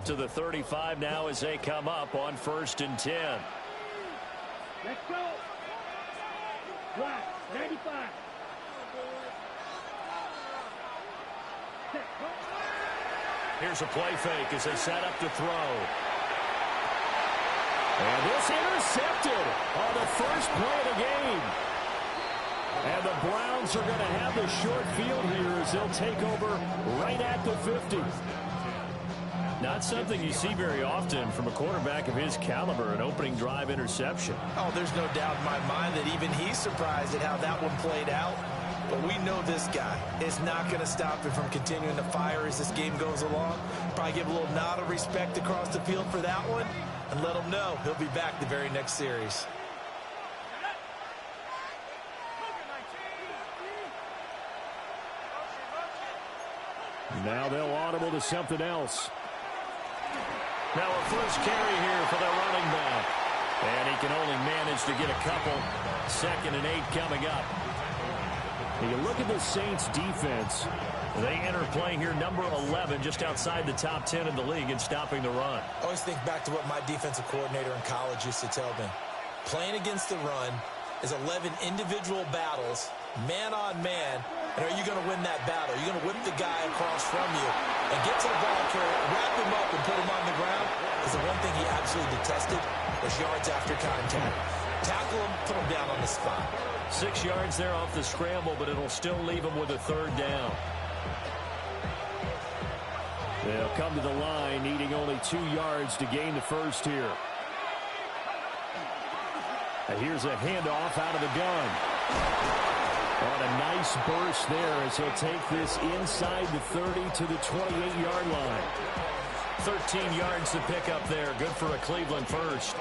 up to the 35 now as they come up on 1st and 10. Let's go. Right, 95. Here's a play fake as they set up to throw. And this intercepted on the first play of the game. And the Browns are going to have the short field here as they'll take over right at the 50. Not something you see very often from a quarterback of his caliber, an opening drive interception. Oh, there's no doubt in my mind that even he's surprised at how that one played out. But we know this guy is not going to stop him from continuing to fire as this game goes along. Probably give a little nod of respect across the field for that one and let him know he'll be back the very next series. Now they'll audible to something else. Now a first carry here for the running back. And he can only manage to get a couple. 2nd and 8 coming up. When you look at the Saints defense, they enter play here number 11, just outside the top 10 in the league in stopping the run. I always think back to what my defensive coordinator in college used to tell me. Playing against the run is 11 individual battles, man on man. And are you going to win that battle? Are you going to whip the guy across from you and get to the ball carrier, wrap him up, and put him on the ground? Because the one thing he absolutely detested was yards after contact. Tackle him, put him down on the spot. 6 yards there off the scramble, but it'll still leave him with a 3rd down. They'll come to the line, needing only 2 yards to gain the first here. And here's a handoff out of the gun. On a nice burst there as he'll take this inside the 30 to the 28-yard line. 13 yards to pick up there. Good for a Cleveland first.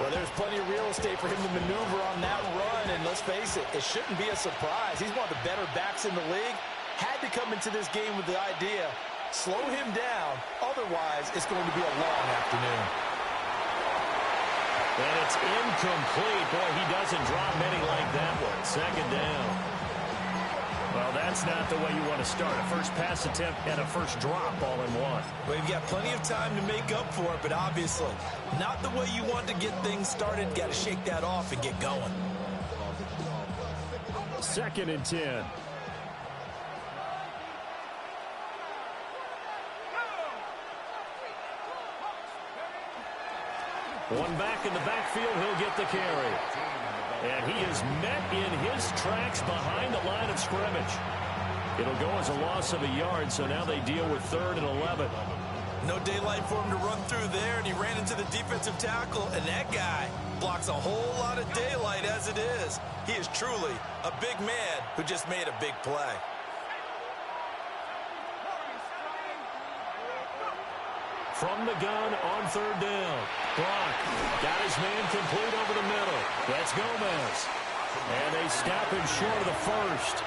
Well, there's plenty of real estate for him to maneuver on that run, and let's face it, it shouldn't be a surprise. He's one of the better backs in the league. Had to come into this game with the idea, slow him down, otherwise it's going to be a long afternoon. And it's incomplete. Boy, he doesn't drop many like that one. 2nd down. Well, that's not the way you want to start. A first pass attempt and a first drop all in one. Well, you've got plenty of time to make up for it, but obviously not the way you want to get things started. Got to shake that off and get going. 2nd and 10. One back in the backfield, he'll get the carry. And he is met in his tracks behind the line of scrimmage. It'll go as a loss of a yard, so now they deal with 3rd and 11. No daylight for him to run through there, and he ran into the defensive tackle, and that guy blocks a whole lot of daylight as it is. He is truly a big man who just made a big play. From the gun on 3rd down. Brock got his man complete over the middle. That's Gomez. And they stop him short of the first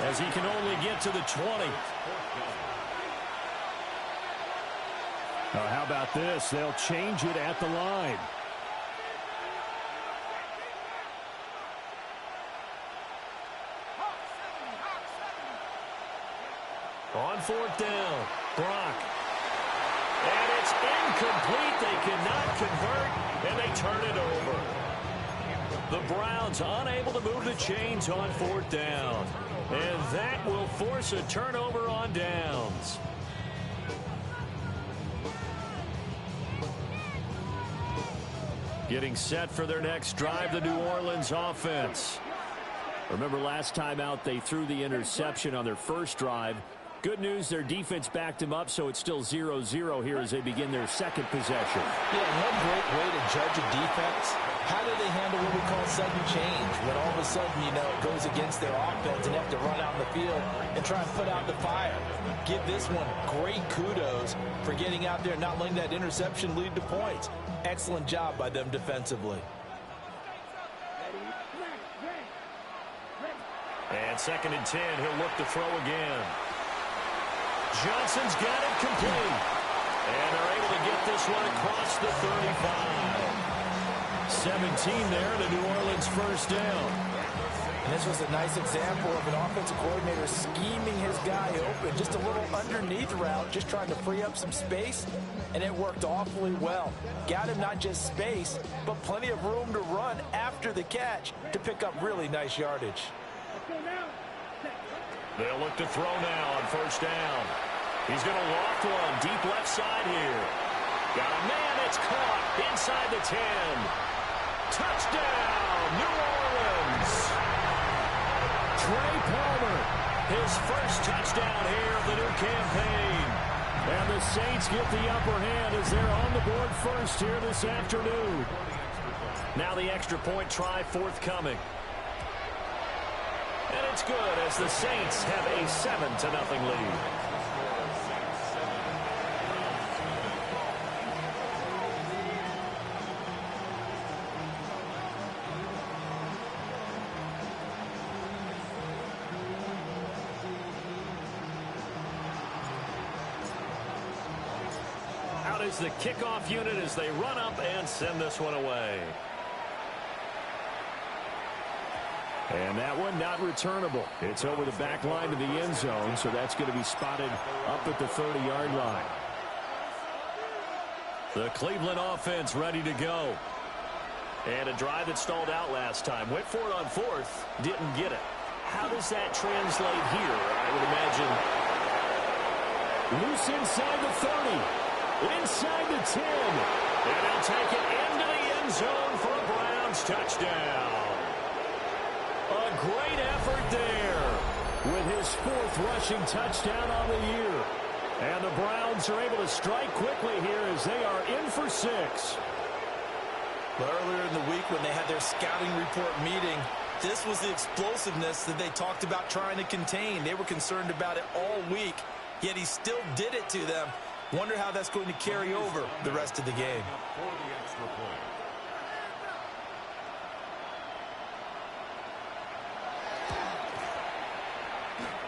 as he can only get to the 20. How about this? They'll change it at the line. On 4th down, Brock. And it's incomplete. They cannot convert, and they turn it over. The Browns unable to move the chains on 4th down. And that will force a turnover on downs. Getting set for their next drive, the New Orleans offense. Remember last time out, they threw the interception on their first drive. Good news, their defense backed them up, so it's still 0-0 here as they begin their second possession. Yeah, one great way to judge a defense. How do they handle what we call sudden change? When all of a sudden, you know, it goes against their offense and they have to run out in the field and try and put out the fire. Give this one great kudos for getting out there and not letting that interception lead to points. Excellent job by them defensively. And 2nd and 10, he'll look to throw again. Johnson's got it complete. And they're able to get this one across the 35. 17 there, the New Orleans first down. And this was a nice example of an offensive coordinator scheming his guy open. Just a little underneath route, just trying to free up some space, and it worked awfully well. Got him not just space, but plenty of room to run after the catch to pick up really nice yardage. They'll look to throw now on first down. He's going to loft one deep left side here. Got a man, it's caught inside the 10. Touchdown, New Orleans. Trey Palmer, his first touchdown here of the new campaign. And the Saints get the upper hand as they're on the board first here this afternoon. Now the extra point try forthcoming. And it's good as the Saints have a 7-0 lead. Out is the kickoff unit as they run up and send this one away. And that one not returnable. It's over the back line to the end zone, so that's going to be spotted up at the 30-yard line. The Cleveland offense ready to go. And a drive that stalled out last time. Went for it on fourth, didn't get it. How does that translate here? I would imagine loose inside the 30, inside the 10. And they'll take it into the end zone for a Browns touchdown. A great effort there with his fourth rushing touchdown on the year. And the Browns are able to strike quickly here as they are in for 6. But earlier in the week when they had their scouting report meeting, this was the explosiveness that they talked about trying to contain. They were concerned about it all week, yet he still did it to them. Wonder how that's going to carry over the rest of the game.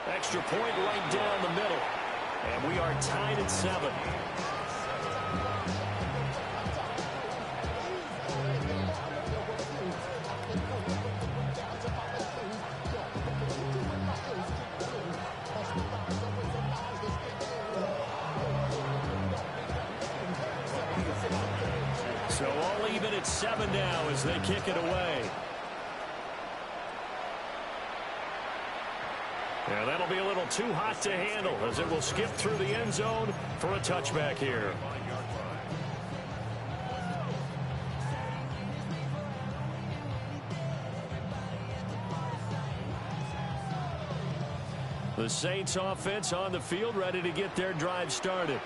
Extra point right down the middle. And we are tied at 7. So all even at 7 now as they kick it away. And that'll be a little too hot to handle as it will skip through the end zone for a touchback here. The Saints offense on the field ready to get their drive started.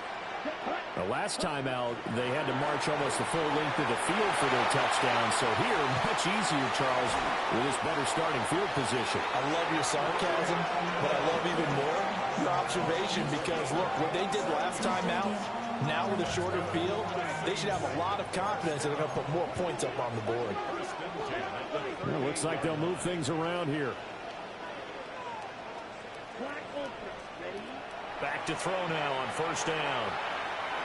The last time out, they had to march almost the full length of the field for their touchdown. So here, much easier, Charles, with this better starting field position. I love your sarcasm, but I love even more your observation because, look, what they did last time out, now with a shorter field, they should have a lot of confidence that they're going to put more points up on the board. Well, looks like they'll move things around here. Back to throw now on first down.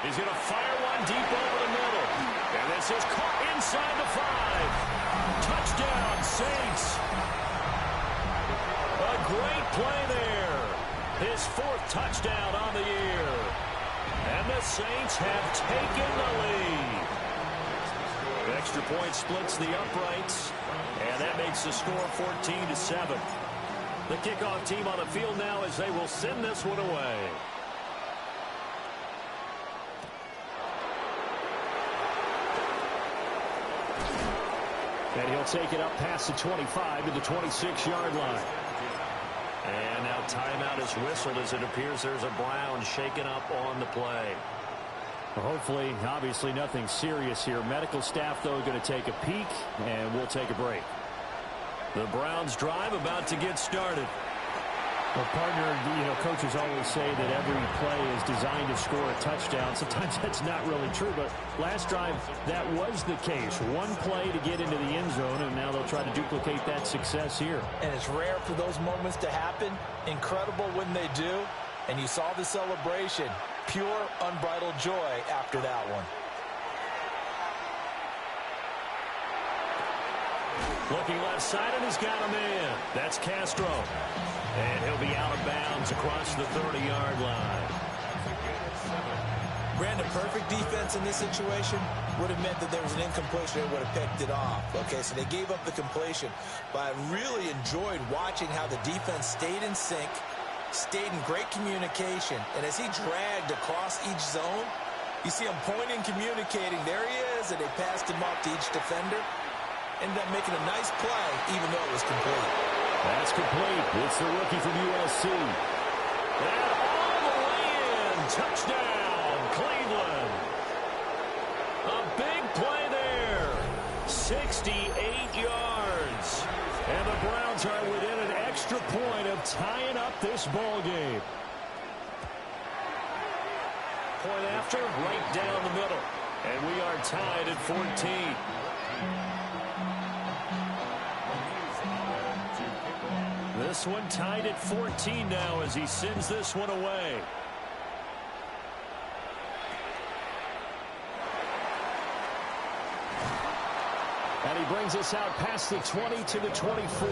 He's going to fire one deep over the middle. And this is caught inside the 5. Touchdown, Saints. A great play there. His 4th touchdown on the year. And the Saints have taken the lead. The extra point splits the uprights. And that makes the score 14-7. The kickoff team on the field now as they will send this one away. And he'll take it up past the 25 to the 26-yard line. And now timeout is whistled as it appears there's a Brown shaken up on the play. Well, hopefully, obviously nothing serious here. Medical staff, though, going to take a peek, and we'll take a break. The Browns drive about to get started. Well, partner, coaches always say that every play is designed to score a touchdown. Sometimes that's not really true, but last drive, that was the case. One play to get into the end zone, and now they'll try to duplicate that success here. And it's rare for those moments to happen. Incredible when they do. And you saw the celebration. Pure, unbridled joy after that one. Looking left side, and he's got a man. That's Castro. And he'll be out of bounds across the 30-yard line. Brandon, perfect defense in this situation would have meant that there was an incompletion. They would have picked it off. Okay, so they gave up the completion. But I really enjoyed watching how the defense stayed in sync, stayed in great communication. And as he dragged across each zone, you see him pointing, communicating. There he is, and they passed him off to each defender. Ended up making a nice play, even though it was complete. That's complete. It's the rookie from USC. And all the way in. Touchdown, Cleveland. A big play there. 68 yards. And the Browns are within an extra point of tying up this ball game. Point after, right down the middle. And we are tied at 14. This one tied at 14 now as he sends this one away. And he brings us out past the 20 to the 24.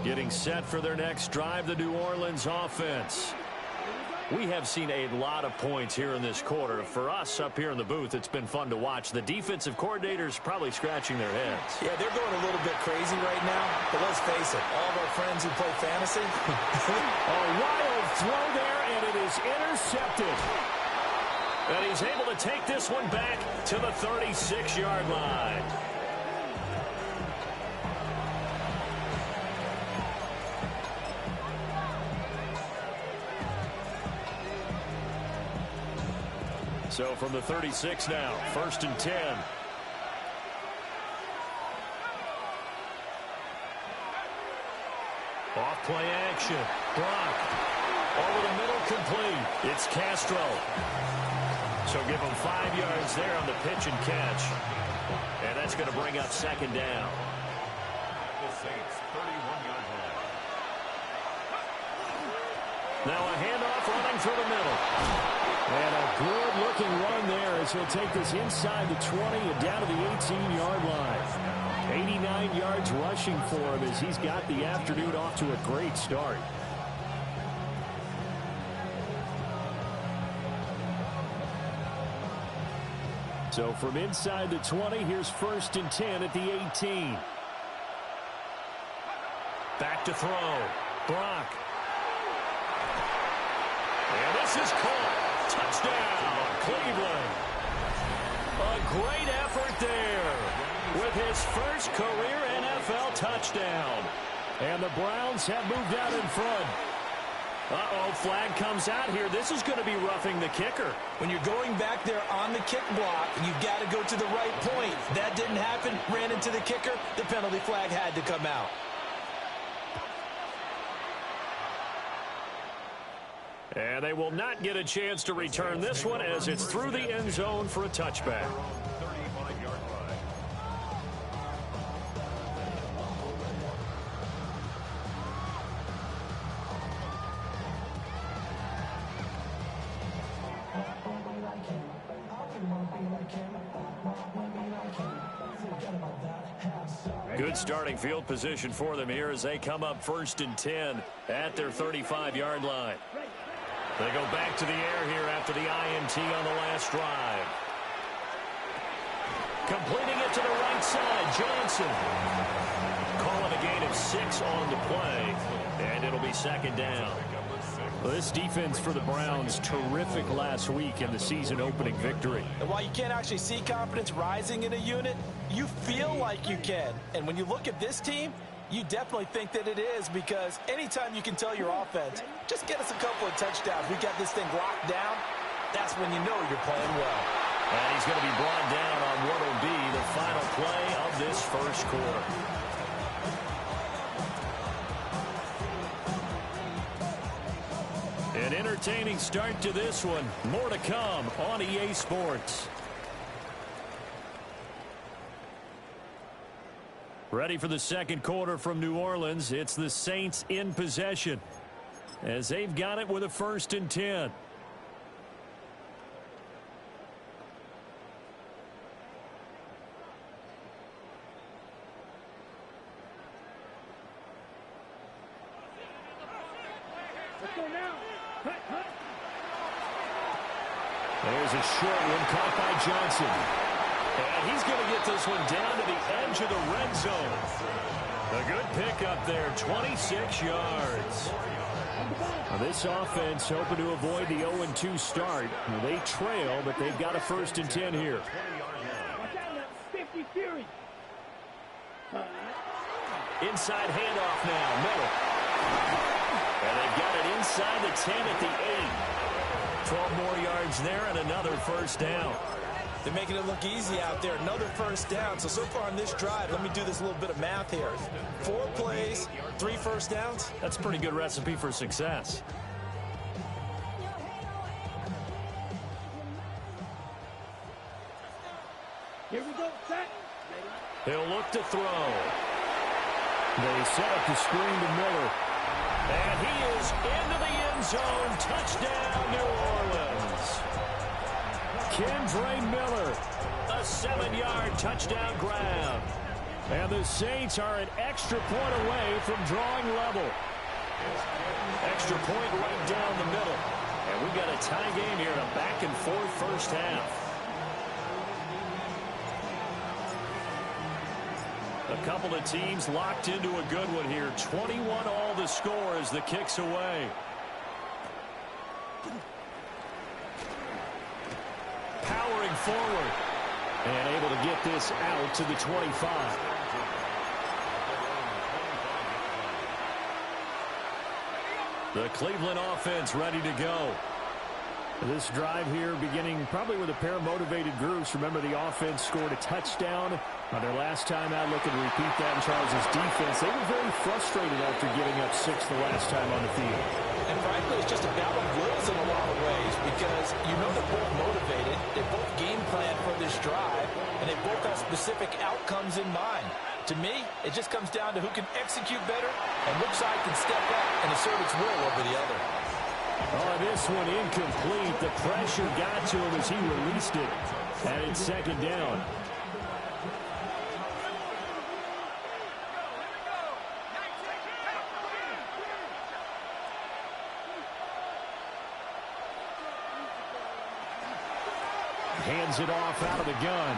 Getting set for their next drive, the New Orleans offense. We have seen a lot of points here in this quarter. For us up here in the booth, it's been fun to watch. The defensive coordinators probably scratching their heads. Yeah, they're going a little bit crazy right now. But let's face it, all of our friends who play fantasy. A wild throw there, and it is intercepted. And he's able to take this one back to the 36-yard line. So from the 36 now, 1st and 10. Off play action. Brock. Over the middle, complete. It's Castro. So give him 5 yards there on the pitch and catch. And that's going to bring up 2nd down. The Saints, 31-yard line. Now a handoff running through the middle. And a good-looking run there as he'll take this inside the 20 and down to the 18-yard line. 89 yards rushing for him as he's got the afternoon off to a great start. So from inside the 20, here's 1st and 10 at the 18. Back to throw. Brock. And this is caught. Touchdown, Cleveland. A great effort there with his first career NFL touchdown. And the Browns have moved out in front. Uh-oh, flag comes out here. This is going to be roughing the kicker. When you're going back there on the kick block, you've got to go to the right point. That didn't happen. Ran into the kicker. The penalty flag had to come out. And they will not get a chance to return this one as it's through the end zone for a touchback. 35-yard line. Good starting field position for them here as they come up 1st and 10 at their 35-yard line. They go back to the air here after the INT on the last drive. Completing it to the right side, Johnson. Calling a gain of 6 on the play, and it'll be 2nd down. Well, this defense for the Browns, terrific last week in the season-opening victory. And while you can't actually see confidence rising in a unit, you feel like you can. And when you look at this team, you definitely think that it is, because anytime you can tell your offense, just get us a couple of touchdowns, we got this thing locked down, that's when you know you're playing well. And he's going to be brought down on what will be the final play of this first quarter. An entertaining start to this one. More to come on EA Sports. Ready for the second quarter from New Orleans. It's the Saints in possession. as they've got it with a 1st and 10. Let's go now. Hut, hut. There's a short one caught by Johnson. And he's going to get this one down to the edge of the red zone. A good pickup there, 26 yards. Now this offense hoping to avoid the 0-2 start. Now they trail, but they've got a 1st and 10 here. Watch out, that 50 Fury. Inside handoff now, Miller. And they've got it inside the 10 at the 8. 12 more yards there and another 1st down. They're making it look easy out there. Another 1st down. So far on this drive, let me do this little bit of math here. 4 plays, 3 1st downs. That's a pretty good recipe for success. Here we go, set. He'll look to throw. They set up the screen to Miller. And he is into the end zone. Touchdown, New Orleans. Kendre Miller, a 7-yard touchdown grab. And the Saints are an extra point away from drawing level. Extra point right down the middle. And we've got a tie game here in a back-and-forth 1st half. A couple of teams locked into a good one here. 21 all the score as the kick's away. Powering forward. And able to get this out to the 25. The Cleveland offense ready to go. This drive here beginning probably with a pair of motivated groups. Remember, the offense scored a touchdown on their last time out. Looking to repeat that in Charles' defense. They were very frustrated after giving up 6 the last time on the field. And frankly, it's just a battle of wills in a lot of ways because you know they're both motivated. They both game plan for this drive, and they both have specific outcomes in mind. To me, it just comes down to who can execute better and which side can step up and assert its will over the other. Oh, this one incomplete. The pressure got to him as he released it. And it's 2nd down. Hands it off out of the gun.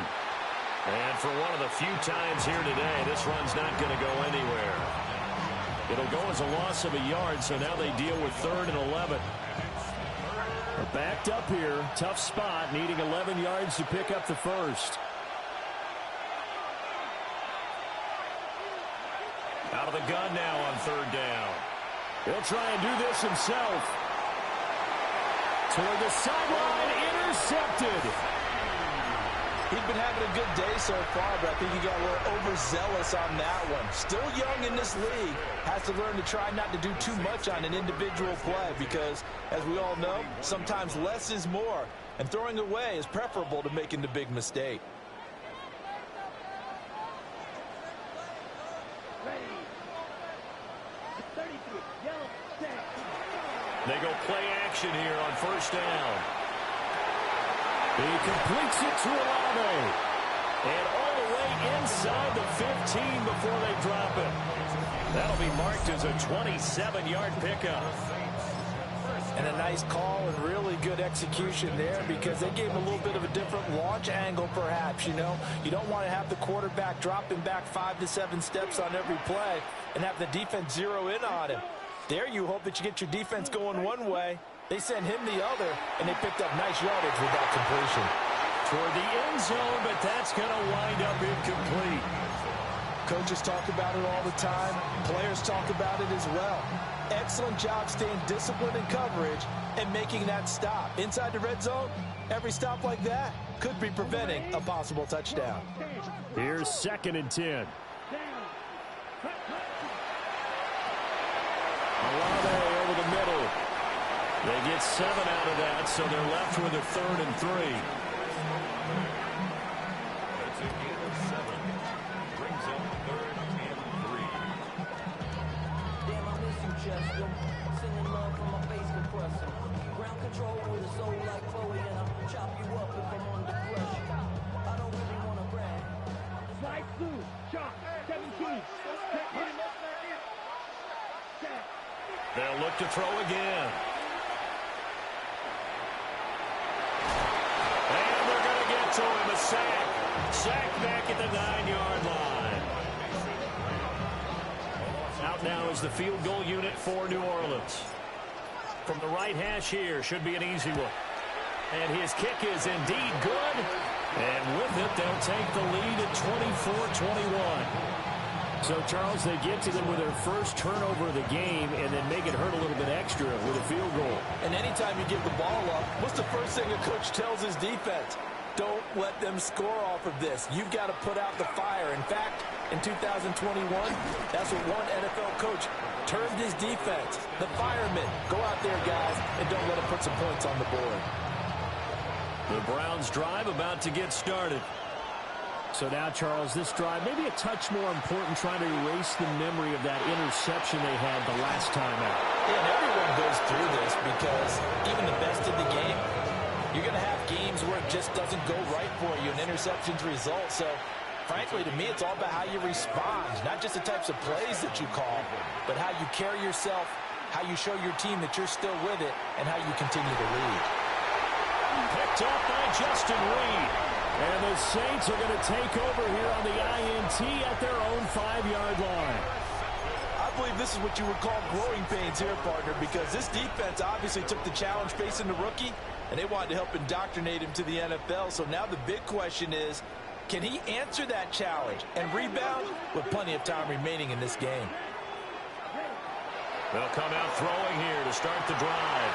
And for one of the few times here today, this run's not going to go anywhere. It'll go as a loss of a yard, so now they deal with 3rd and 11. They're backed up here. Tough spot, needing 11 yards to pick up the 1st. Out of the gun now on 3rd down. He'll try and do this himself. Toward the sideline, intercepted. He's been having a good day so far, but I think he got a little overzealous on that one. Still young in this league. Has to learn to try not to do too much on an individual play because, as we all know, sometimes less is more. And throwing away is preferable to making the big mistake. Ready. 33. Yellow. Set. They go play action here on 1st down. He completes it to Olave. And all the way inside the 15 before they drop it. That'll be marked as a 27-yard pickup. And a nice call and really good execution there because they gave him a little bit of a different launch angle perhaps, you know. You don't want to have the quarterback dropping back 5 to 7 steps on every play and have the defense zero in on him. There you hope that you get your defense going one way. They sent him the other, and they picked up nice yardage with that completion. Toward the end zone, but that's going to wind up incomplete. Coaches talk about it all the time. Players talk about it as well. Excellent job staying disciplined in coverage and making that stop. Inside the red zone, every stop like that could be preventing a possible touchdown. Here's 2nd and 10. Olave over the middle. They get 7 out of that, so they're left with a 3rd and 3. That's a gain of 7. Brings up 3rd and 3. Damn, I miss you, Chester. Sending love control with a soul like Chloe, and I'll chop you up if I'm under pressure. I don't really want to brag. Slide through. Chop. 17. They'll look to throw again. And they're going to get to him. A sack. Sack back at the 9-yard line. Out now is the field goal unit for New Orleans. From the right hash here, should be an easy one. And his kick is indeed good. And with it, they'll take the lead at 24-21. So, Charles, they get to them with their first turnover of the game and then make it hurt a little bit extra with a field goal. And anytime you give the ball up, what's the first thing a coach tells his defense? Don't let them score off of this. You've got to put out the fire. In fact, in 2021, that's what one NFL coach termed his defense. The firemen. Go out there, guys, and don't let them put some points on the board. The Browns drive about to get started. So now, Charles, this drive maybe a touch more important, trying to erase the memory of that interception they had the last time out. Yeah, and everyone goes through this because even the best in the game, you're going to have games where it just doesn't go right for you, and interceptions result. So, frankly, to me, it's all about how you respond, not just the types of plays that you call, but how you carry yourself, how you show your team that you're still with it, and how you continue to lead. Picked up by Justin Reed. And the Saints are going to take over here on the INT at their own 5-yard line. I believe this is what you would call growing pains here, partner, because this defense obviously took the challenge facing the rookie, and they wanted to help indoctrinate him to the NFL. So now the big question is, can he answer that challenge and rebound with plenty of time remaining in this game? They'll come out throwing here to start the drive.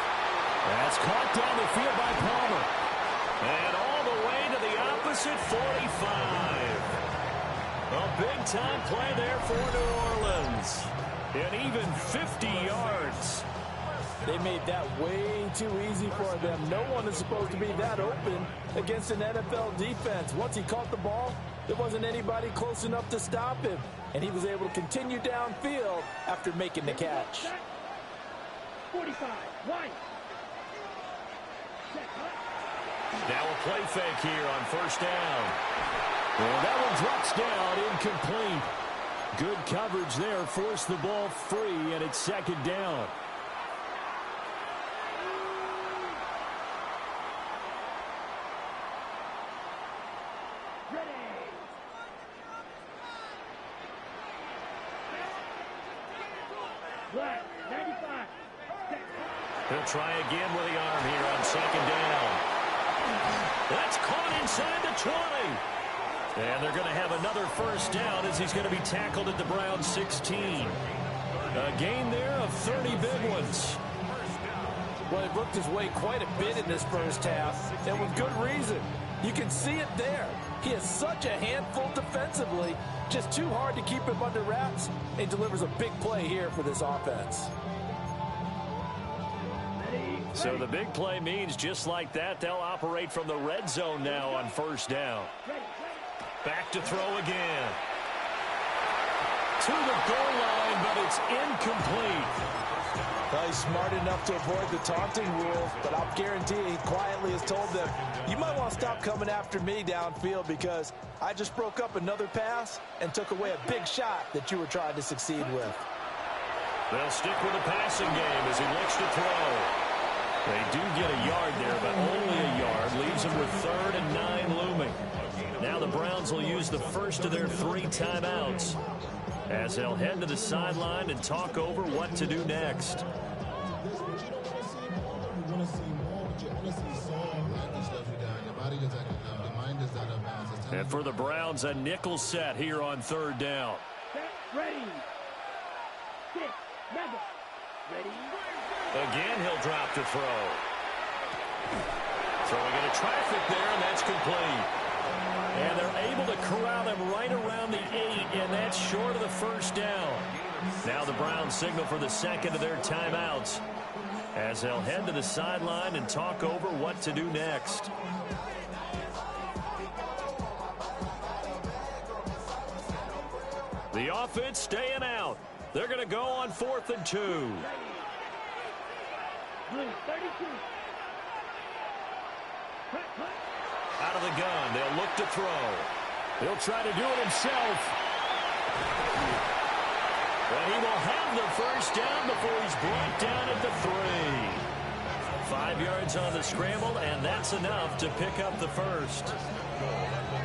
That's caught down the field by Palmer. And all the way to the opposite 45. A big-time play there for New Orleans. And even 50 yards. They made that way too easy for them. No one is supposed to be that open against an NFL defense. Once he caught the ball, there wasn't anybody close enough to stop him. And he was able to continue downfield after making the catch. 45. One. Now a play fake here on first down. And that one drops down, incomplete. Good coverage there, forced the ball free, and it's second down. Black. 95. He'll try again with the arm here on second down. That's caught inside the 20. And they're going to have another first down as he's going to be tackled at the Browns 16. A gain there of 30 big ones. Well, he worked his way quite a bit in this first half, and with good reason. You can see it there. He is such a handful defensively, just too hard to keep him under wraps, and delivers a big play here for this offense. So the big play means just like that, they'll operate from the red zone now on first down. Back to throw again. To the goal line, but it's incomplete. Well, he's smart enough to avoid the taunting rule, but I'll guarantee he quietly has told them, you might want to stop coming after me downfield because I just broke up another pass and took away a big shot that you were trying to succeed with. They'll stick with the passing game as he looks to throw. They do get a yard there, but only a yard. Leaves them with 3rd and 9 looming. Now the Browns will use the first of their 3 timeouts as they'll head to the sideline and talk over what to do next. And for the Browns, a nickel set here on 3rd down. Ready. 6. Never. Ready. Again, he'll drop to throw. Throwing into traffic there, and that's complete. And they're able to corral him right around the 8, and that's short of the first down. Now the Browns signal for the second of their timeouts as they'll head to the sideline and talk over what to do next. The offense staying out. They're going to go on 4th and 2. Blue, 32. Out of the gun, they'll look to throw. He'll try to do it himself. And he will have the first down before he's brought down at the 3. 5 yards on the scramble, and that's enough to pick up the first.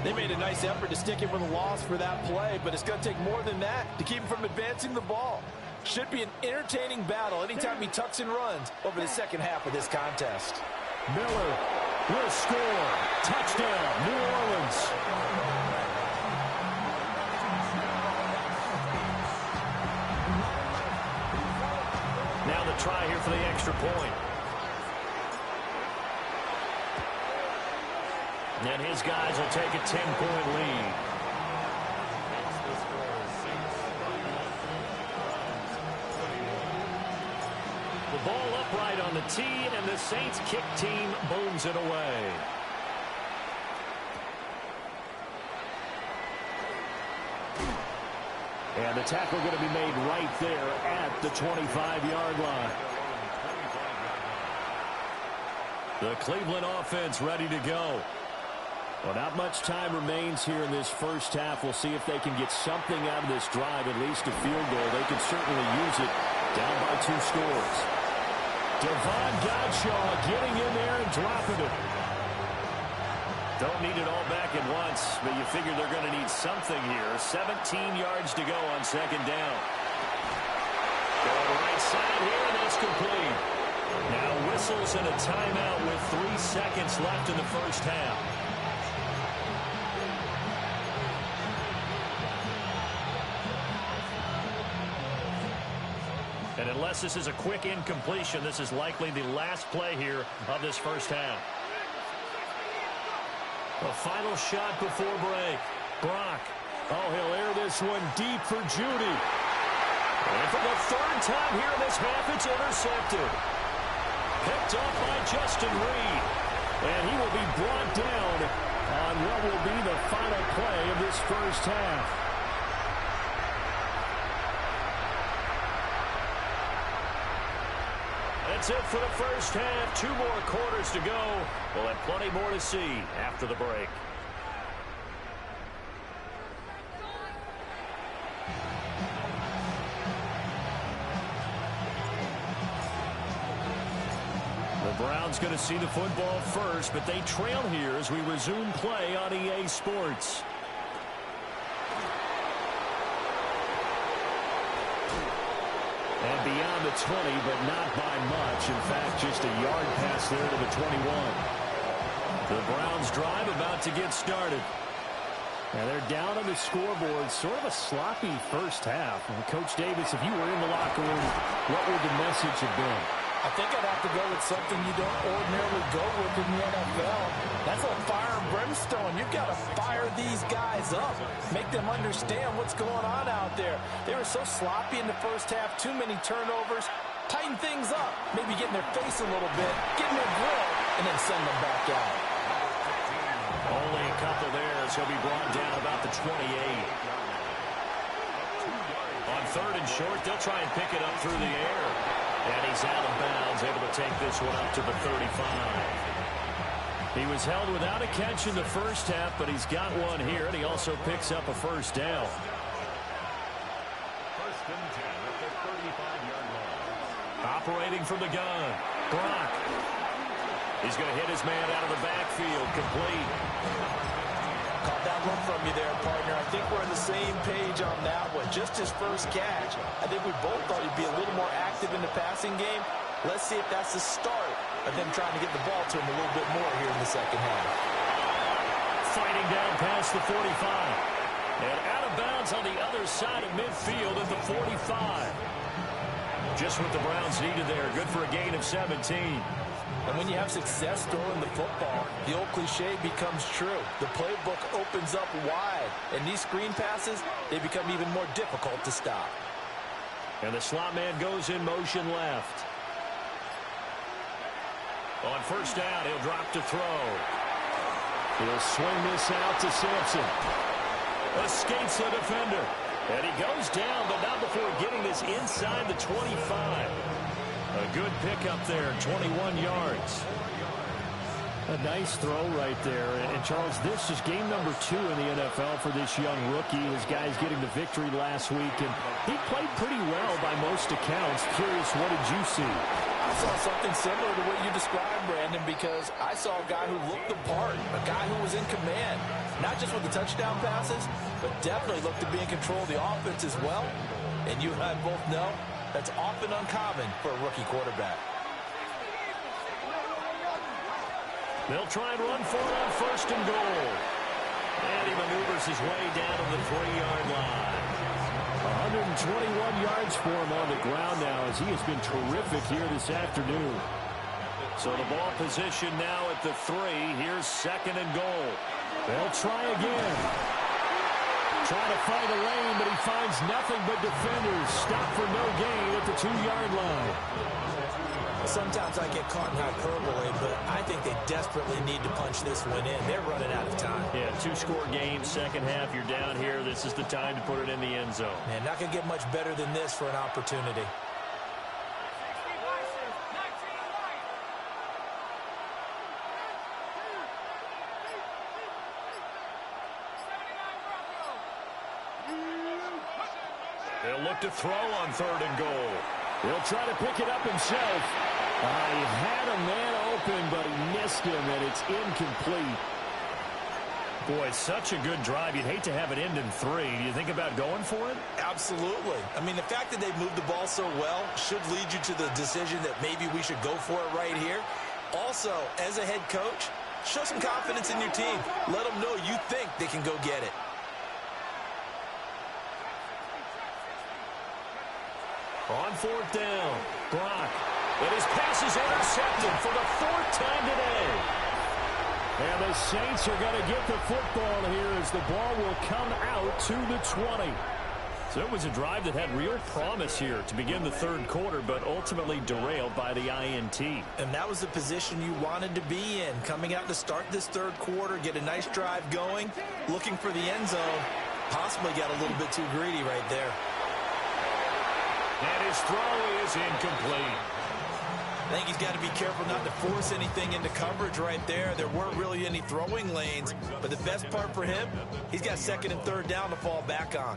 They made a nice effort to stick him with a loss for that play, but it's going to take more than that to keep him from advancing the ball. Should be an entertaining battle anytime he tucks and runs over the second half of this contest. Miller will score. Touchdown, New Orleans. Now the try here for the extra point. And his guys will take a 10-point lead. The ball upright on the tee, and the Saints kick team booms it away. And the tackle going to be made right there at the 25-yard line. The Cleveland offense ready to go. Well, not much time remains here in this first half. We'll see if they can get something out of this drive, at least a field goal. They can certainly use it down by 2 scores. Devon Godshaw getting in there and dropping it. Don't need it all back at once, but you figure they're going to need something here. 17 yards to go on second down. Going right side here, and that's complete. Now whistles and a timeout with 3 seconds left in the first half. And unless this is a quick incompletion, this is likely the last play here of this first half. A final shot before break. Brock. Oh, he'll air this one deep for Judy. And for the 3rd time here in this half, it's intercepted. Picked off by Justin Reed. And he will be brought down on what will be the final play of this first half. That's it for the first half. 2 more quarters to go. We'll have plenty more to see after the break. The Browns going to see the football first, but they trail here as we resume play on EA Sports. And beyond the 20, but not by much. In fact, just a yard pass there to the 21. The Browns drive about to get started. And they're down on the scoreboard. Sort of a sloppy first half. And Coach Davis, if you were in the locker room, what would the message have been? I think I'd have to go with something you don't ordinarily go with in the NFL. That's like fire and brimstone. You've got to fire these guys up. Make them understand what's going on out there. They were so sloppy in the first half. Too many turnovers. Tighten things up. Maybe get in their face a little bit. Get in their grill. And then send them back out. Only a couple there as he'll be brought down about the 28. On 3rd and short, they'll try and pick it up through the air. And he's out of bounds, able to take this one up to the 35. He was held without a catch in the first half, but he's got one here, and he also picks up a first down. 1st and 10 at the 35-yard line. Operating from the gun, Brock. He's going to hit his man out of the backfield, complete. Caught that one from you there, partner. I think we're on the same page on that one. Just his first catch. I think we both thought he'd be a little more active in the passing game. Let's see if that's the start of them trying to get the ball to him a little bit more here in the second half. Fighting down past the 45. And out of bounds on the other side of midfield at the 45. Just what the Browns needed there. Good for a gain of 17. And when you have success throwing the football, the old cliche becomes true. The playbook opens up wide. And these screen passes, they become even more difficult to stop. And the slot man goes in motion left. On first down, he'll drop to throw. He'll swing this out to Sampson. Escapes the defender. And he goes down, but not before getting this inside the 25. A good pickup there, 21 yards. A nice throw right there. And Charles, this is game number 2 in the NFL for this young rookie. His guys getting the victory last week, and he played pretty well by most accounts. Curious, what did you see? I saw something similar to what you described, Brandon, because I saw a guy who looked the part, a guy who was in command, not just with the touchdown passes, but definitely looked to be in control of the offense as well. And you and I both know that's often uncommon for a rookie quarterback. They'll try and run for it on 1st and goal. And he maneuvers his way down to the 3-yard line. 121 yards for him on the ground now, as he has been terrific here this afternoon. So the ball position now at the 3. Here's 2nd and goal. They'll try again. Trying to find a lane, but he finds nothing but defenders. Stop for no gain at the 2-yard line. Sometimes I get caught in hyperbole, but I think they desperately need to punch this one in. They're running out of time. Yeah, 2-score game, second half. You're down here. This is the time to put it in the end zone. Man, not going to get much better than this for an opportunity. They'll look to throw on 3rd and goal. He'll try to pick it up himself. He had a man open, but he missed him, and it's incomplete. Boy, such a good drive. You'd hate to have it end in 3. Do you think about going for it? Absolutely. I mean, the fact that they moved the ball so well should lead you to the decision that maybe we should go for it right here. Also, as a head coach, show some confidence in your team. Let them know you think they can go get it. On 4th down, Brock. And his pass is intercepted for the 4th time today. And the Saints are going to get the football here as the ball will come out to the 20. So it was a drive that had real promise here to begin the 3rd quarter, but ultimately derailed by the INT. And that was the position you wanted to be in, coming out to start this 3rd quarter, get a nice drive going, looking for the end zone. Possibly got a little bit too greedy right there. And his throw is incomplete. I think he's got to be careful not to force anything into coverage right there. There weren't really any throwing lanes, but the best part for him, he's got 2nd and 3rd down to fall back on.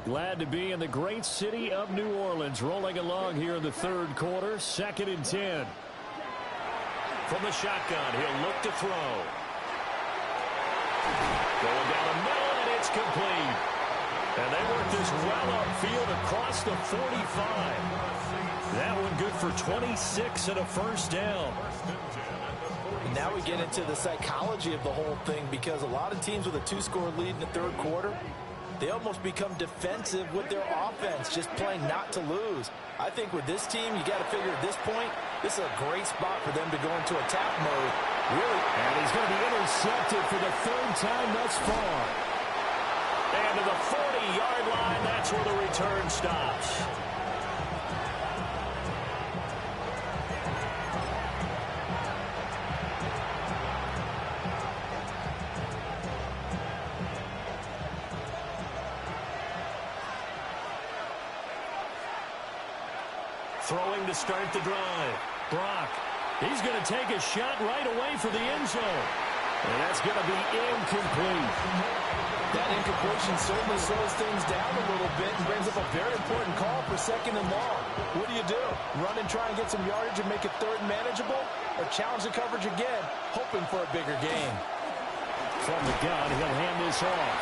Glad to be in the great city of New Orleans, rolling along here in the 3rd quarter, 2nd and 10. From the shotgun, he'll look to throw. Going down the middle, and it's complete. And they work this well upfield across the 45. That one good for 26 and a 1st down. And now we get into the psychology of the whole thing, because a lot of teams with a 2-score lead in the 3rd quarter, they almost become defensive with their offense, just playing not to lose. I think with this team, you got to figure at this point, this is a great spot for them to go into attack mode. Really. And he's going to be intercepted for the 3rd time thus far. And to the 40-yard line, that's where the return stops. Throwing to start the drive. Brock. He's going to take a shot right away for the end zone. And that's going to be incomplete. That incompletion certainly slows things down a little bit and brings up a very important call for 2nd and long. What do? Run and try and get some yardage and make it 3rd manageable? Or challenge the coverage again, hoping for a bigger gain? From the gun, he'll hand this off.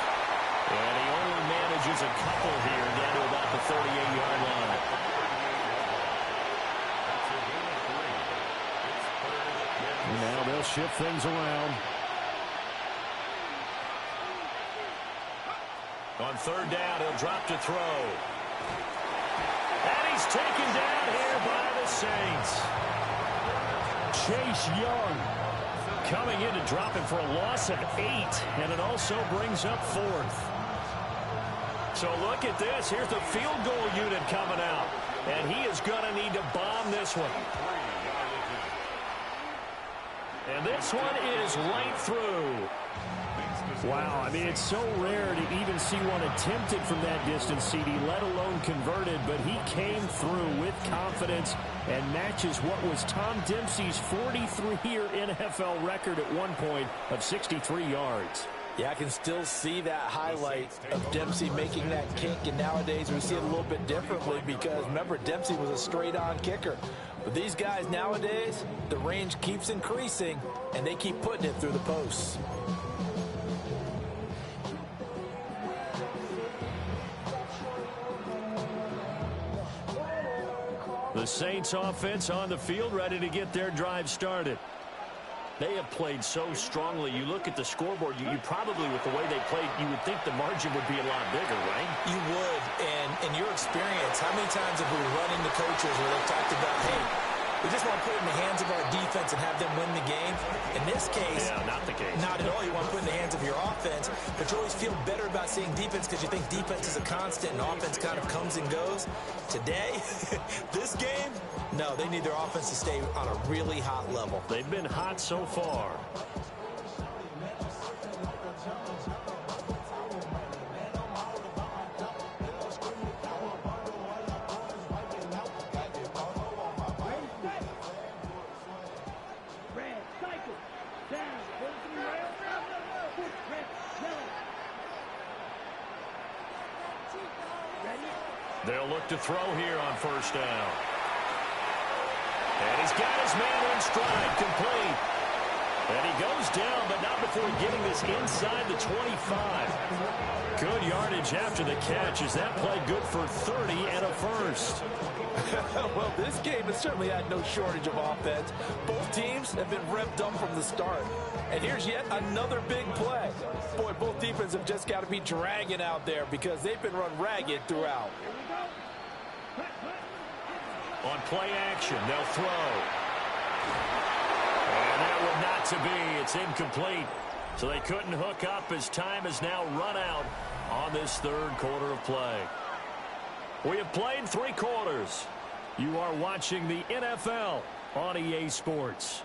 And he only manages a couple here down to about the 38-yard line. Now they'll shift things around. On 3rd down, he'll drop to throw. And he's taken down here by the Saints. Chase Young coming in to drop him for a loss of 8. And it also brings up 4th. So look at this. Here's the field goal unit coming out. And he is going to need to bomb this one. And this one is right through. Wow, I mean, it's so rare to even see one attempted from that distance, CD, let alone converted, but he came through with confidence and matches what was Tom Dempsey's 43-year NFL record at one point of 63 yards. Yeah, I can still see that highlight of Dempsey making that kick, and nowadays we see it a little bit differently because, remember, Dempsey was a straight-on kicker. But these guys nowadays, the range keeps increasing, and they keep putting it through the posts. The Saints offense on the field, ready to get their drive started. They have played so strongly. You look at the scoreboard, you probably, with the way they played, you would think the margin would be a lot bigger, right? You would, and in your experience, how many times have we run into coaches where they've talked about, hey, we just want to put it in the hands of our defense and have them win the game? In this case, yeah, not the case. Not at all. You want to put it in the hands of your offense, but you always feel better about seeing defense because you think defense is a constant and offense kind of comes and goes. Today, this game, no, they need their offense to stay on a really hot level. They've been hot so far. Red, cycle. Down. Hold to the rail. Push, red, yellow. Ready? They'll look to throw here on first down. And he's got his man in stride, complete. And he goes down, but not before getting this inside the 25. Good yardage after the catch. Is that play good for 30 and a first? Well, this game has certainly had no shortage of offense. Both teams have been revved up from the start. And here's yet another big play. Boy, both defenses have just got to be dragging out there because they've been run ragged throughout. Here we go. Cut, cut. On play action, they'll throw. And that one not to be. It's incomplete. So they couldn't hook up as time has now run out on this third quarter of play. We have played 3 quarters. You are watching the NFL on EA Sports.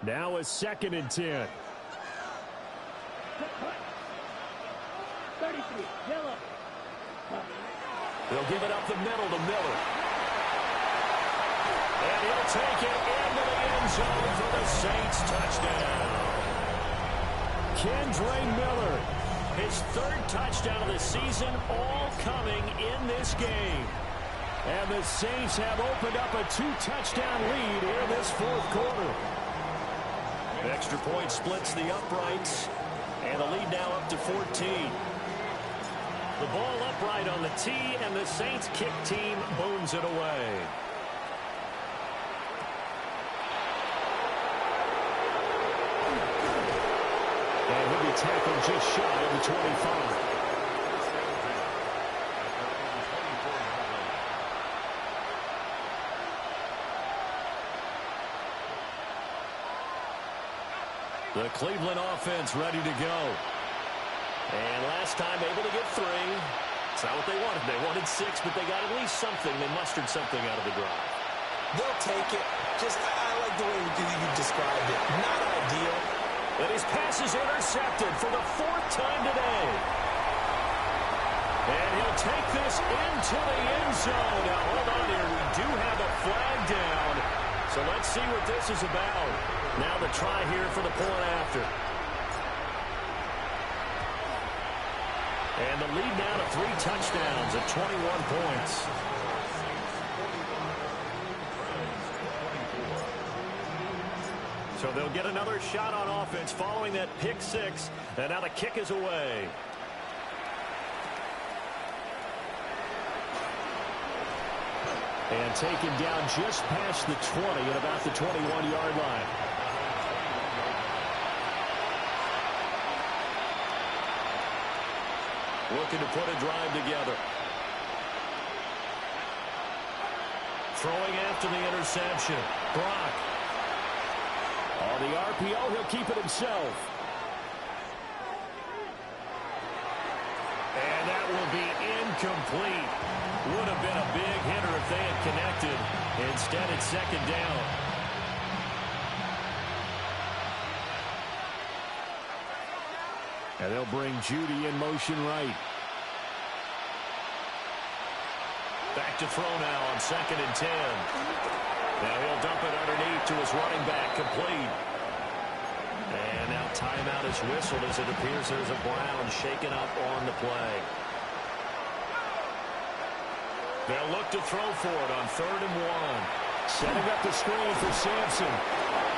Now a 2nd and 10. Cut, cut. 33, yellow. They'll give it up the middle to Miller. And he'll take it into the end zone for the Saints touchdown. Kendre Miller. His 3rd touchdown of the season, all coming in this game. And the Saints have opened up a 2-touchdown lead here in this 4th quarter. Extra point splits the uprights, and the lead now up to 14. The ball upright on the tee, and the Saints kick team booms it away. And he'll be tackled just shy of the 25. The Cleveland offense ready to go. And last time able to get 3. It's not what they wanted. They wanted 6, but they got at least something. They mustered something out of the drive. They'll take it. I like the way you described it. Not ideal. And his pass is intercepted for the 4th time today. And he'll take this into the end zone. Now, hold on here. We do have a flag down. So let's see what this is about. Now the try here for the point after. And the lead now to 3 touchdowns at 21 points. So they'll get another shot on offense following that pick 6. And now the kick is away. And taken down just past the 20 at about the 21-yard line. Looking to put a drive together. Throwing after the interception. Brock. On the RPO, he'll keep it himself. And that will be incomplete. Would have been a big hitter if they had connected. Instead, it's second down. And they'll bring Judy in motion right. Back to throw now on 2nd and 10. Now he'll dump it underneath to his running back, complete. And now timeout is whistled as it appears there's a Brown shaken up on the play. They'll look to throw for it on 3rd and 1. Setting up the screen for Sampson.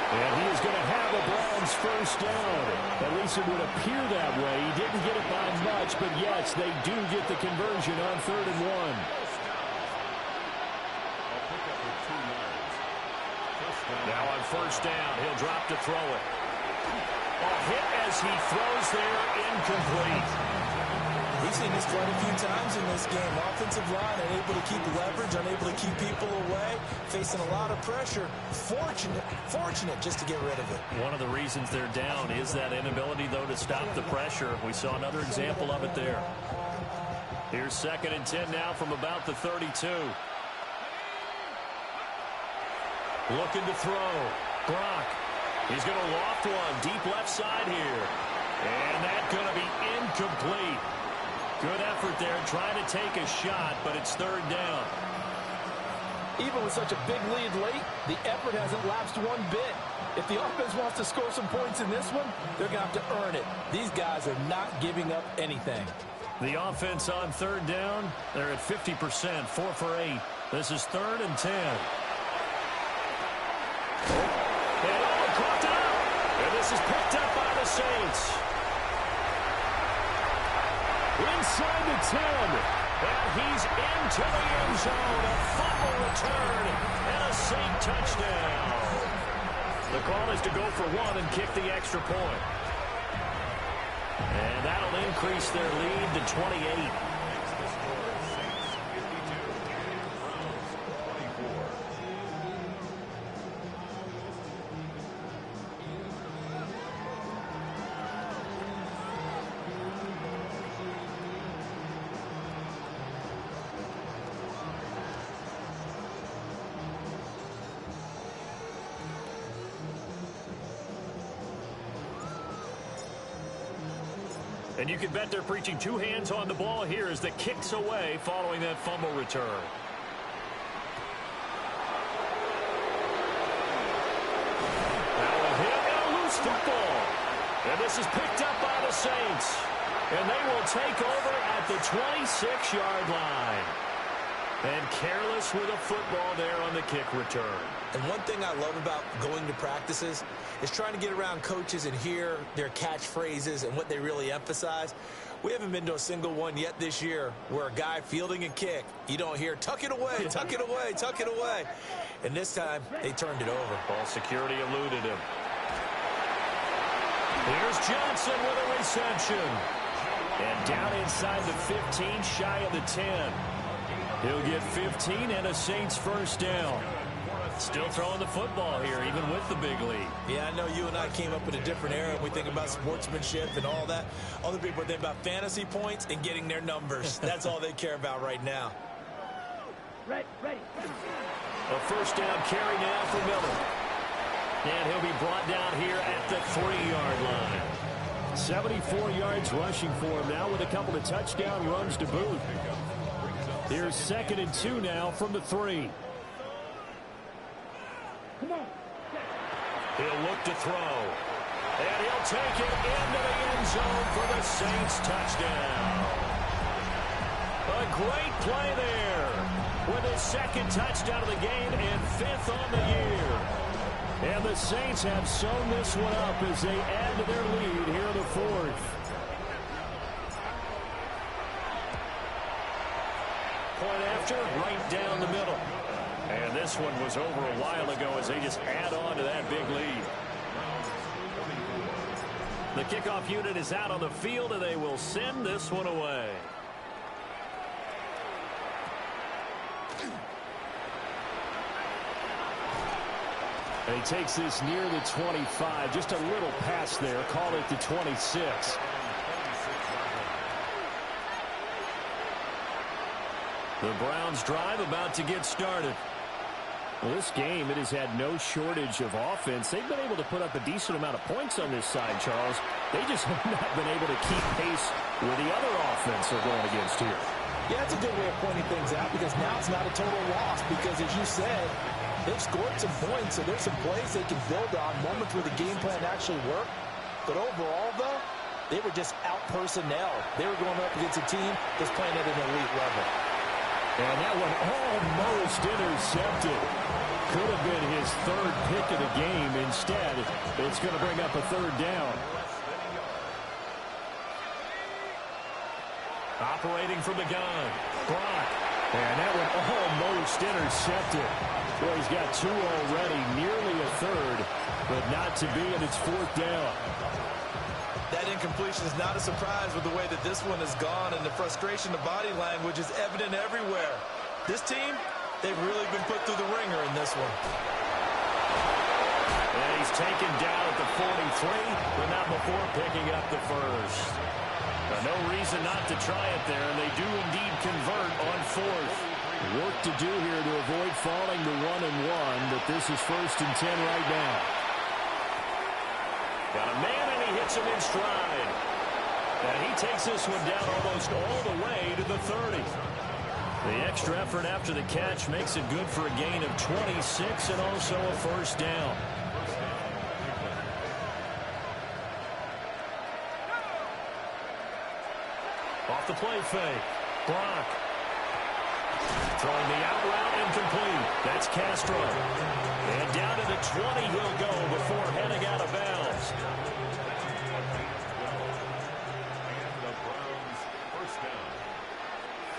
And he is going to have a Browns first down. At least it would appear that way. He didn't get it by much, but yes, they do get the conversion on 3rd and 1. Now on first down, he'll drop to throw it. A hit as he throws there, incomplete. We've seen this quite a few times in this game. Offensive line unable to keep leverage, unable to keep people away, facing a lot of pressure. Fortunate just to get rid of it. One of the reasons they're down is that inability, though, to stop the pressure. We saw another example of it there. Here's 2nd and 10 now from about the 32. Looking to throw. Brock. He's going to loft one deep left side here. And that's going to be incomplete. Good effort there trying to take a shot, but it's 3rd down. Even with such a big lead late, the effort hasn't lapsed one bit. If the offense wants to score some points in this one, they're going to have to earn it. These guys are not giving up anything. The offense on 3rd down, they're at 50%, 4 for 8. This is 3rd and 10. And caught up. And this is picked up by the Saints. Inside the 10. And he's into the end zone. A fumble return and a Saint touchdown. The call is to go for 1 and kick the extra point. And that'll increase their lead to 28. And you can bet they're preaching 2 hands on the ball here as the kick's away following that fumble return. Now a hit and a loose football. And this is picked up by the Saints. And they will take over at the 26-yard line. And careless with a football there on the kick return. And one thing I love about going to practices is trying to get around coaches and hear their catchphrases and what they really emphasize. We haven't been to a single one yet this year where a guy fielding a kick, you don't hear, tuck it away, tuck it away, tuck it away. And this time, they turned it over. Ball security eluded him. Here's Johnson with a reception. And down inside the 15, shy of the 10. He'll get 15 and a Saints first down. Still throwing the football here, even with the big lead. Yeah, I know you and I came up in a different era. We think about sportsmanship and all that. Other people think about fantasy points and getting their numbers. That's all they care about right now. Ready. A first down carry now for Miller. And he'll be brought down here at the 3-yard line. 74 yards rushing for him now with a couple of touchdown runs to boot. Here's 2nd and 2 now from the 3. Come on. He'll look to throw. And he'll take it into the end zone for the Saints touchdown. A great play there with his 2nd touchdown of the game and 5th on the year. And the Saints have sewn this one up as they add to their lead here in the 4th. Point after, right down the middle. And this one was over a while ago as they just add on to that big lead. The kickoff unit is out on the field, and they will send this one away. And he takes this near the 25, just a little pass there, call it the 26. The Browns drive about to get started. Well, this game, it has had no shortage of offense. They've been able to put up a decent amount of points on this side, Charles. They just have not been able to keep pace with the other offense they're going against here. Yeah, that's a good way of pointing things out because now it's not a total loss because, as you said, they've scored some points, so there's some plays they can build on, moments where the game plan actually worked. But overall, though, they were just out-personnel. They were going up against a team that's playing at an elite level. And that one almost intercepted. Could have been his third pick of the game. Instead, it's going to bring up a third down. Operating from the gun, Brock. And that one almost intercepted. Well, he's got two already, nearly a third, but not to be, and it's fourth down. That incompletion is not a surprise with the way that this one has gone, and the frustration, the body language is evident everywhere. This team, they've really been put through the ringer in this one. And he's taken down at the 43, but not before picking up the first. No reason not to try it there, and they do indeed convert on fourth. Work to do here to avoid falling to 1-1, but this is 1st and 10 right now. Got a man, and he hits him in stride. And he takes this one down almost all the way to the 30. The extra effort after the catch makes it good for a gain of 26 and also a first down. Off the play fake. Brock. Throwing the out route incomplete. That's Castro. And down to the 20 he'll go before heading out of bounds.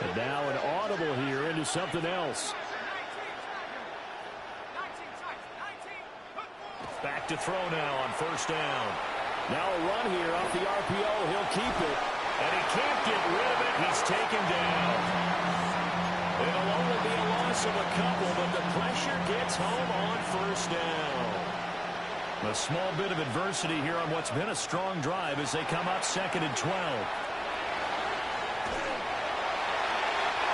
And now an audible here into something else. Back to throw now on first down. Now a run here off the RPO. He'll keep it. And he can't get rid of it. He's taken down. It'll only be a loss of a couple, but the pressure gets home on first down. A small bit of adversity here on what's been a strong drive as they come up 2nd and 12.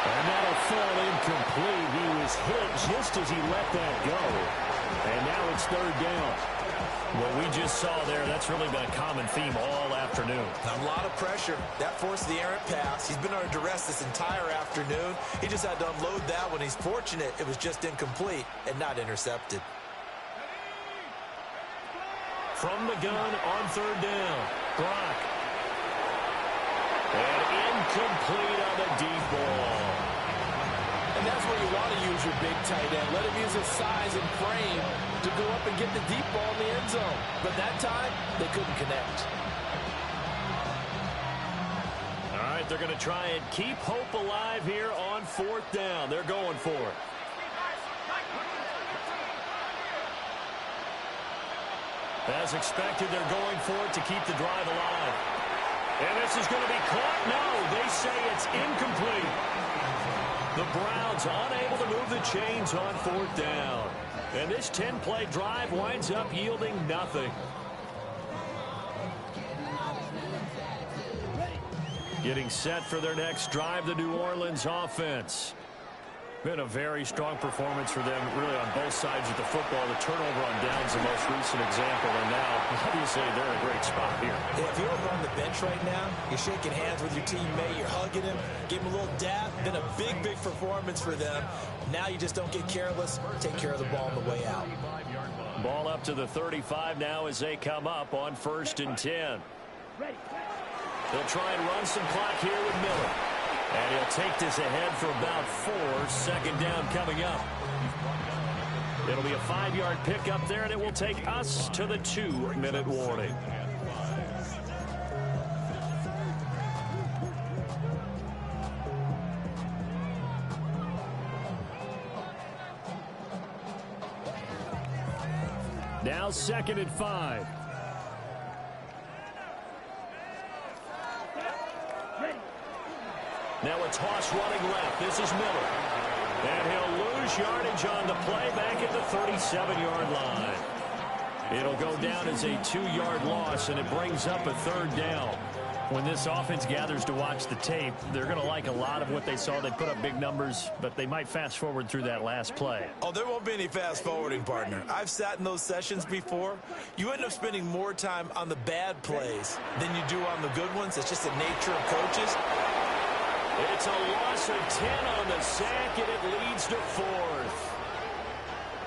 And that'll fall incomplete. He was hit just as he let that go. And now it's 3rd down. What we just saw there, that's really been a common theme all afternoon. A lot of pressure. That forced the errant pass. He's been under duress this entire afternoon. He just had to unload that one. He's fortunate it was just incomplete and not intercepted. From the gun on 3rd down. Brock. And incomplete on the deep ball. And that's where you want to use your big tight end. Let him use his size and frame to go up and get the deep ball in the end zone. But that time, they couldn't connect. All right, they're going to try and keep hope alive here on 4th down. They're going for it. As expected, they're going for it to keep the drive alive. And this is going to be caught. No, they say it's incomplete. The Browns unable to move the chains on 4th down. And this 10-play drive winds up yielding nothing. Getting set for their next drive, the New Orleans offense. Been a very strong performance for them, really, on both sides of the football. The turnover on downs, the most recent example, and now, obviously, they're in a great spot here. Yeah, if you're over on the bench right now, you're shaking hands with your teammate, you're hugging him, give him a little dap. Been a big, big performance for them. Now you just don't get careless. Take care of the ball on the way out. Ball up to the 35 now as they come up on 1st and 10. They'll try and run some clock here with Miller. And he'll take this ahead for about 4. 2nd down coming up. It'll be a 5-yard pickup there, and it will take us to the 2-minute warning. Now 2nd and 5. Now a toss running left. This is Miller. And he'll lose yardage on the play back at the 37-yard line. It'll go down as a 2-yard loss, and it brings up a 3rd down. When this offense gathers to watch the tape, they're going to like a lot of what they saw. They put up big numbers, but they might fast forward through that last play. Oh, there won't be any fast forwarding, partner. I've sat in those sessions before. You end up spending more time on the bad plays than you do on the good ones. It's just the nature of coaches. It's a loss of 10 on the sack, and it leads to 4th.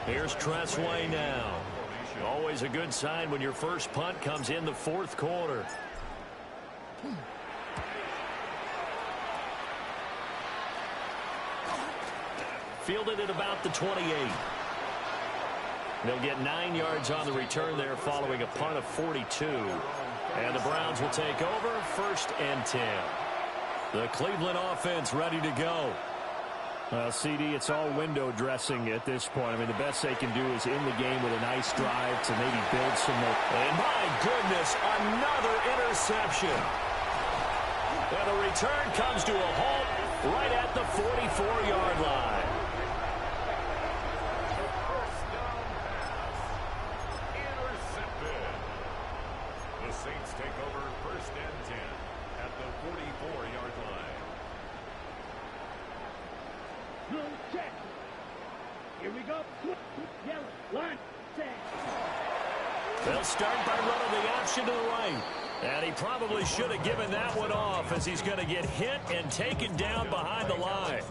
Here's Tressway now. Always a good sign when your first punt comes in the 4th quarter. Fielded at about the 28. They'll get 9 yards on the return there following a punt of 42. And the Browns will take over 1st and 10. The Cleveland offense ready to go. CD, it's all window dressing at this point. I mean, the best they can do is in the game with a nice drive to maybe build some more. And my goodness, another interception. And the return comes to a halt right at the 44-yard line. Intercepted. The Saints take over 1st and 10 at the 44-yard line. No check. Here we go. Yellow. Line. Set. They'll start by running the option to the right. And he probably should have given that one off as he's going to get hit and taken down behind the line.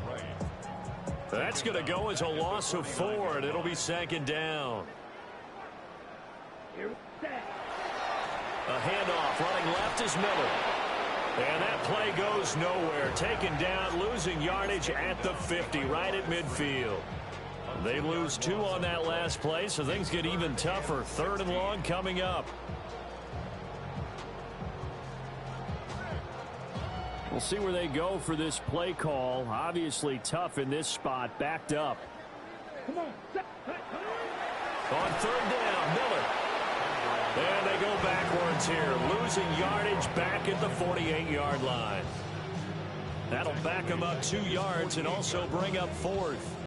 That's going to go as a loss of 4, and it'll be 2nd down. Here we set. A handoff running left is Miller. And that play goes nowhere. Taken down, losing yardage at the 50, right at midfield. They lose 2 on that last play, so things get even tougher. 3rd and long coming up. We'll see where they go for this play call. Obviously tough in this spot, backed up. Come on. Set. On 3rd down, Miller. And they go backwards here, losing yardage back at the 48-yard line. That'll back them up 2 yards and also bring up 4th.